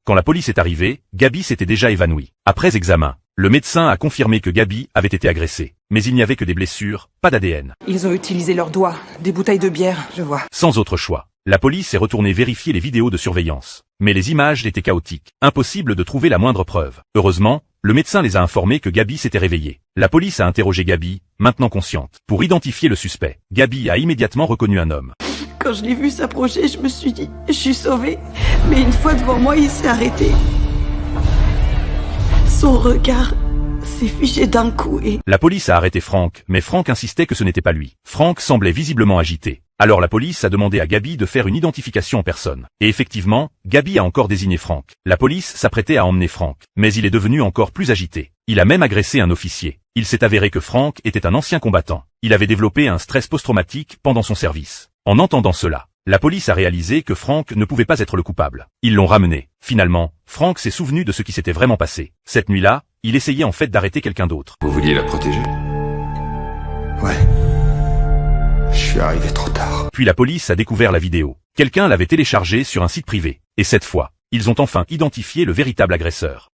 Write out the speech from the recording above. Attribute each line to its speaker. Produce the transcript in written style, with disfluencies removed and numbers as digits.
Speaker 1: Quand la police est arrivée, Gabi s'était déjà évanouie. Après examen, le médecin a confirmé que Gabi avait été agressée. Mais il n'y avait que des blessures, pas d'ADN.
Speaker 2: Ils ont utilisé leurs doigts, des bouteilles de bière, je vois.
Speaker 1: Sans autre choix, la police est retournée vérifier les vidéos de surveillance. Mais les images étaient chaotiques. Impossible de trouver la moindre preuve. Heureusement, le médecin les a informés que Gabi s'était réveillée. La police a interrogé Gabi, maintenant consciente. Pour identifier le suspect, Gabi a immédiatement reconnu un homme.
Speaker 2: Quand je l'ai vu s'approcher, je me suis dit, je suis sauvée. Mais une fois devant moi, il s'est arrêté. Son regard s'est figé d'un coup et...
Speaker 1: La police a arrêté Frank, mais Frank insistait que ce n'était pas lui. Frank semblait visiblement agité. Alors la police a demandé à Gabi de faire une identification en personne. Et effectivement, Gabi a encore désigné Frank. La police s'apprêtait à emmener Frank, mais il est devenu encore plus agité. Il a même agressé un officier. Il s'est avéré que Frank était un ancien combattant. Il avait développé un stress post-traumatique pendant son service. En entendant cela, la police a réalisé que Frank ne pouvait pas être le coupable. Ils l'ont ramené. Finalement, Frank s'est souvenu de ce qui s'était vraiment passé. Cette nuit-là, il essayait en fait d'arrêter quelqu'un d'autre.
Speaker 3: Vous vouliez la protéger?
Speaker 4: Ouais. Je suis arrivé trop tard.
Speaker 1: Puis la police a découvert la vidéo. Quelqu'un l'avait téléchargée sur un site privé. Et cette fois, ils ont enfin identifié le véritable agresseur.